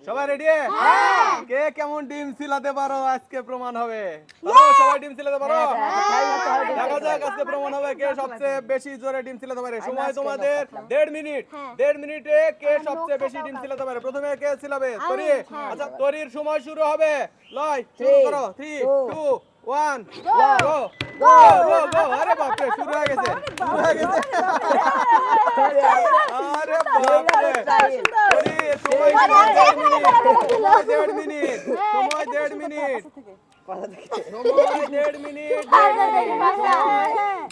সবাই রেডি? হ্যাঁ। কে কেমন ডিম ছিলাতে পারো আজকে প্রমাণ হবে। চলো সবাই ডিম ছিলাতে পারো। দেখা যাক আজকে প্রমাণ হবে কে সবচেয়ে বেশি জোরে ডিম ছিলাতে পারে। সময় তোমাদের 1.5 মিনিট। 1.5 মিনিটে কে সবচেয়ে বেশি ডিম ছিলাতে পারে। প্রথমে কে ছিলাবে? তরি। আচ্ছা তরির সময় শুরু হবে। লয় শুরু করো। 3 2 1 গো গো গো গো। আরে বাপ রে শুরু হয়ে গেছে। শুরু হয়ে গেছে। আরে বাপ রে। তরি সময় 1.5 মিনিট। সময় 1.5 মিনিট। সময় 1.5 মিনিট। সময় 1.5 মিনিট।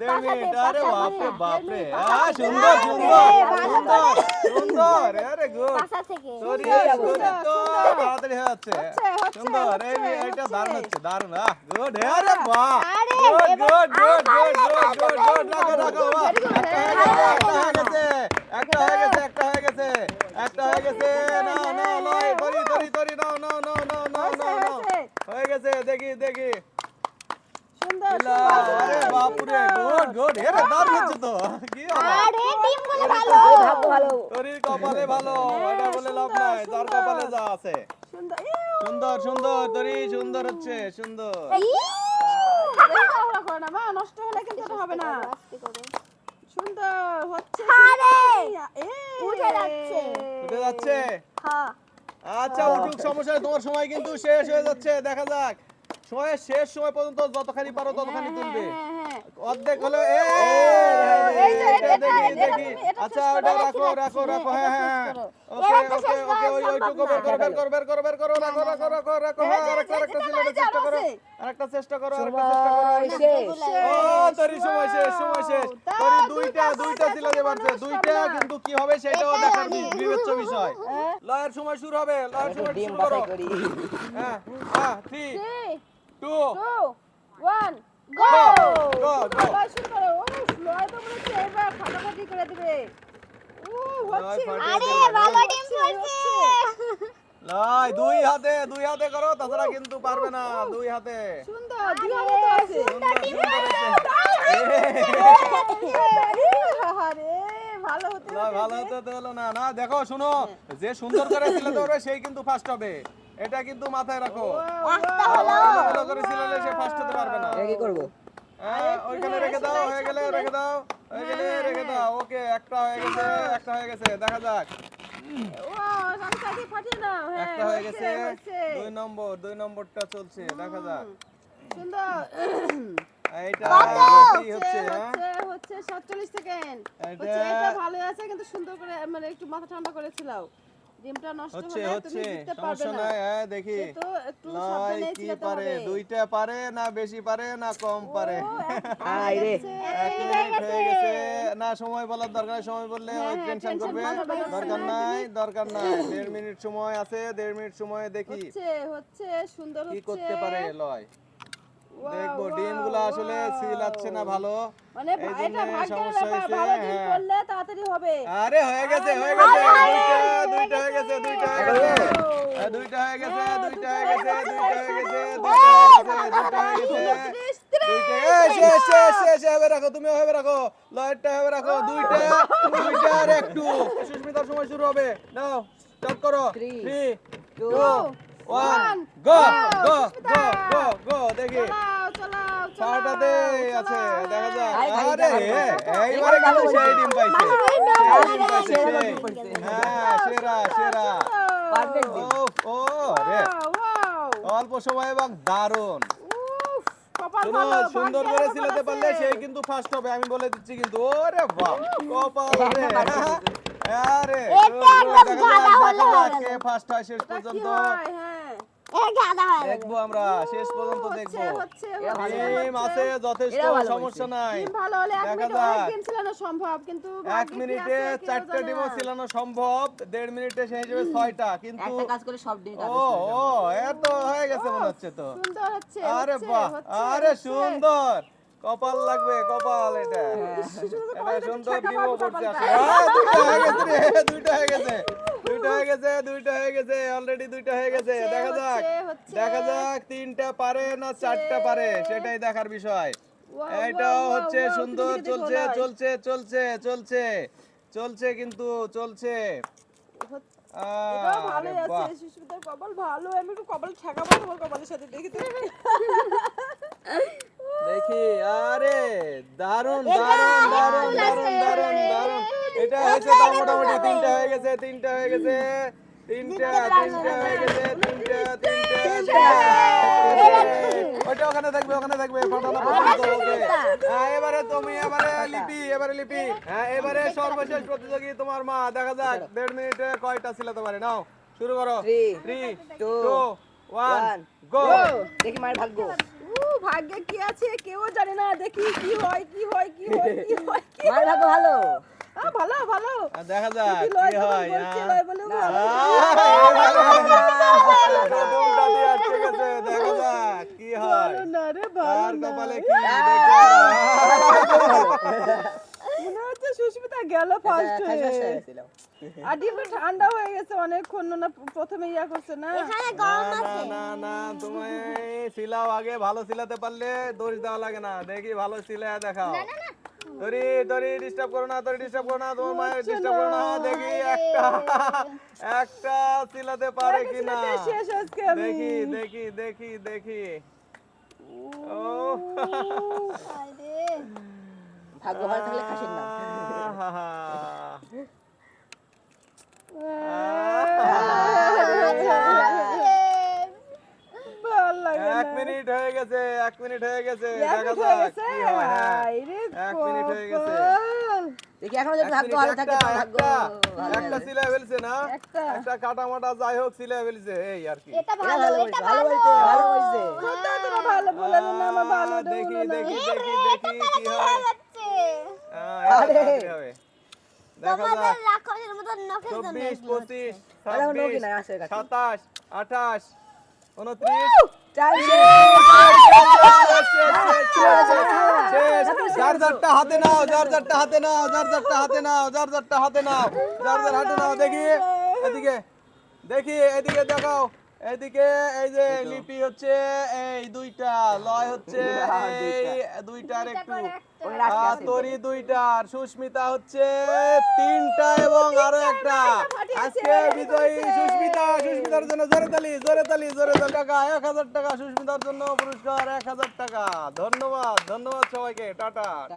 1.5 মিনিট। আরে বাপ রে বাপ রে। সুন্দর সুন্দর সুন্দর সুন্দর। আরে গুড। তরি তো তাড়াতাড়ি হয়ে যাচ্ছে। সুন্দর। এইটা দারুণ হচ্ছে দারুণ। গুড। আরে বাহ। Good good good good good good good. রাখো রাখো। একটা হয়ে গেছে একটা হয়ে গেছে একটা হয়ে গেছে। না না লয় তরি তরি তরি নাও নাও নাও নাও নাও নাও নাও। হয়ে গেছে দেখি দেখি। সুন্দর আরে বাপুরে গুড গুড। এরে দারুণ হচ্ছে তো। কি আরে টিমগুলো ভালো ভালো তরির কপালে ভালো। এটা বলে লাভ নাই। যার কপালে যা আছে। সুন্দর সুন্দর সুন্দর তরি সুন্দর হচ্ছে সুন্দর। রাখো না মা নষ্ট হলে কিন্তু এটা হবে না সুন্দর হচ্ছে আরে উঠে যাচ্ছে উঠে যাচ্ছে। হ্যাঁ আচ্ছা উঠুক সমস্যা নেই। তোমার সময় কিন্তু শেষ হয়ে যাচ্ছে। দেখা যাক সময় শেষ সময় পর্যন্ত যতখানি পারো ততখানি তুলবে। অর্ধেক হলো দেখি দেখি। আচ্ছা ওটা রাখো রাখো রাখো। হ্যাঁ হ্যাঁ ওকে ওকে ওকে ওইটুকু বের করো বের করো বের করো বের করো। রাখো রাখো রাখো রাখো। আরেকটা ছিল চেষ্টা করো আরেকটা চেষ্টা করো আরেকটা চেষ্টা করো। ও তরি সময় শেষ সময় শেষ। তরি দুইটা ছিল যে পারছে দুইটা কিন্তু কি হবে সেটাও দেখার বিবেচ্য বিষয়। লয়ের সময় শুরু হবে। লয়ের সময় শুরু করো। হ্যাঁ হ্যাঁ 3 2 1 গো গো গো। লয় শুরু করো ও লয় তো মনে হচ্ছে এবার ফাটাফাটি করে দিবে ও হচ্ছে আরে ভালো টিম করছে লয় দুই হাতে করো তাছাড়া কিন্তু পারবে না। দুই হাতে সুন্দর দিহানে তো আছে সুন্দর সুন্দর হচ্ছে। আরে ভালো হতে লয় ভালো হতে হলো না। না দেখো শুনো যে সুন্দর করে ছিলাতে পারবে সেই কিন্তু ফার্স্ট হবে। এটা কিন্তু মাথায় রাখো। ভালো করে ছিলালে সে ফার্স্ট হতে পারবে না। কি করব? ওইখানে রেখে দাও হয়ে গেলে রেখে দাও হয়ে গেলে রেখে দাও। ওকে একটা হয়ে গেছে দেখা যাক। ও আমি কাটি ফাটিয়ে নাও হ্যাঁ একটা হয়ে গেছে হচ্ছে। 2 নম্বরটা চলছে দেখা যাক। সুন্দর এইটা কি হচ্ছে হ্যাঁ হচ্ছে 47 সেকেন্ড এটা হচ্ছে এটা ভালো আছে কিন্তু সুন্দর করে মানে একটু মাথা ঠান্ডা করেছিলাও ডিমটা নষ্ট হচ্ছে হলে হচ্ছে তুমি জিততে পারবে সমস্যা না নাই। হ্যাঁ দেখি তো একটু লয় সাবধানে কি ছিলাতে পারে। হবে দুইটা পারে না বেশি পারে না কম পারে। আই রে 1 মিনিট হয়ে গেছে। না সময় বলার দরকার নেই। সময় বললে ওই টেনশন করবে। দরকার নাই 1.5 মিনিট সময় আছে। 1.5 মিনিট সময় দেখি হচ্ছে সুন্দর কি হচ্ছে করতে পারে লয়। দেখবো ডিমগুলো আসলে সিলাচ্ছে না ভালো। মানে এই এটা জন্য ভাগ্যের সমস্যা ব্যাপার হয়েছে। ভালো ডিম হ্যাঁ করলে তাড়াতাড়ি হবে আরে হয়ে গেছে দুইটা হয়ে গেছে দুইটা হয়ে গেছে দুইটা হয়ে গেছে দুইটা হয়ে গেছে দুইটা হয়ে গেছে দুইটা হয়ে গেছে শেষ হবে রাখো। তুমি হবে রাখো লয়েরটা হবে রাখো। দুইটা আর একটু। সুস্মিতার সময় শুরু হবে। নাও স্টার্ট করো। 3 2 1 গো গো গো গো গো। দেখি চালাও ছয়টাতে আছে দেখা যাক। আরে এইবারে কিন্তু সেই ডিম পাইছে। হ্যাঁ সেরা সেরা পারফেক্ট ডিম। ও রে ওয়াও অল্প সময় এবং দারুণ। উফ কপাল শুনো ভালো সুন্দর ভাগ্যের করে ব্যাপার ছিলাতে আছে। পারলে সেই কিন্তু ফার্স্ট হবে আমি বলে দিচ্ছি কিন্তু। ওরে বাহ কপাল রে। আরে এটা একদম গাদা হলো হয়ে গেল। কে ফার্স্ট হয় শেষ এটা কি পর্যন্ত হয় হ্যাঁ এ গাদা হয়ে গেল দেখবো আমরা শেষ পর্যন্ত দেখবো। হচ্ছে ডিম আছে যথেষ্ট এরা ভালো সমস্যা নাই। ডিম ভালো হলে এক দেখা মিনিট যাক। অনেক ডিম ছিলানো সম্ভব কিন্তু 1 ভাগ্যে কি মিনিটে আছে, কেউ 4টা জানে ডিমও না। ছিলানো সম্ভব। 1.5 মিনিটে সেই হিসেবে 6টা কিন্তু একটা কাজ করে সব ডিম ও ও এত হয়ে গেছে মনে হচ্ছে তো। সুন্দর হচ্ছে আরে হচ্ছে, বাহ হচ্ছে, আরে হচ্ছে। সুন্দর কপাল লাগবে কপাল এটা। শুধু তো এটা কপালটা সুন্দর ঠেকা ডিমও পাবো পড়ছে কপালটা। দুইটা হয়ে গেছে রে দুইটা হয়ে গেছে দুইটা হয়ে গেছে অলরেডি দুইটা হয়ে গেছে। হচ্ছে, দেখা যাক হচ্ছে। দেখা যাক 3টা পারে না 4টা পারে সেটাই দেখার বিষয়। ওয়াও, এটাও ওয়াও, হচ্ছে ওয়াও, সুন্দর তুমি দিকে চলছে দেখো, লয়। চলছে চলছে চলছে চলছে কিন্তু চলছে। এটাও ভালোই আছে বাহ। সুস্মিতার কপাল ভালো আমি একটু কপাল ঠেকাবো তোমার কপালের সাথে দেখি তো দেখি আরে দারুন দারুন দারুন দারুন দারুন দারুন এটা হয়েছে তো মোটামুটি তিনটা হয়ে গেছে তিনটা হয়ে গেছে তিনটা হয়ে গেছে তিনটা ওটা ওখানে থাকবে ফাটানো পর্যন্ত ওকে হ্যাঁ এবারে তুমি এবারে লিপি হ্যাঁ এবারে সর্বশেষ প্রতিযোগী তোমার মা দেখা যাক 1.5 মিনিটে কয়টা ছিল তোমারে নাও শুরু করো 3 2 1 গো দেখি মায়ের ভাগ্য। ভাগ্যে কি আছে কেউ জানে না দেখি কি হয় কি হয় কি হয় কি হয় কি মায়ের ভাগ্য ভালো। ভালো ভালো দেখা যাক কি কি লয় হয় বলছে হ্যাঁ। লয় বলে ভালো প্রথমটা দিয়ে আটকে গেছে, দেখা যাক কি হয় ভালো না রে তার ভালো না কপালে কি দেখবো। মনে হচ্ছে সুস্মিতা গেল ফার্স্ট হয়ে আর ডিমটা ঠান্ডা হয়ে গেছে অনেকক্ষণ না প্রথমে ইয়া করছে না এখানে না গরম না আছে না না তুমি সিলাও আগে ভালো সিলাতে পারলে দোষ দেওয়া লাগে না দেখি ভালো সিলায় দেখাও তোরি ডিস্টার্ব করো না তোমার মায়ের ডিস্টার্ব করো না দেখি একটা সিলাতে পারে কিনা শেষ আজকে আমি দেখি ও আরে ভাগ্য ভালো থাকলে খাসির নাম। ভালো লাগে না 1 মিনিট হয়ে গেছে এক দেখা মিনিট হয়ে যাক গেছে কি হয় হ্যাঁ আইরে 1 মিনিট হয়ে গেছে কপাল। দেখি এখনো যদি ভাগ্য ভালো থাকে তো ভাগ্য ভালো একটা হবে। সিলাই ফেলছে না একটা একটা কাটা মাটা যাই হোক সিলাই ফেলছে এই আর কি এটা এরা ভালো ভালো এটা বলছে, ভালো বলছে, ভালো বলছে। কোথায় তোরা ভালো বলে না আমার ভালো দেখি বলে না দেখি কি হয় যাচ্ছে এটা আরে। তাড়াতাড়ি হবে দেখা তোমাদের যাক রাক্ষসের মতো নখের জন্য 24 25 আরে আমার নৌকি 26 নাই, আছে কাছে। 27 28 29 চাই যার যারটা হাতে নাও যার যারটা হাতে নাও দেখি এদিকে দেখাও এদিকে এই যে লিপি হচ্ছে এই দুইটা লয় হচ্ছে এই দুইটার একটু তরি দুইটা আর সুস্মিতা হচ্ছে তিনটা এবং আরো একটা আজকে বিজয়ী সুস্মিতার জন্য জোরে তালি টাকা 1000 টাকা সুস্মিতার জন্য পুরস্কার 1000 টাকা ধন্যবাদ সবাইকে টাটা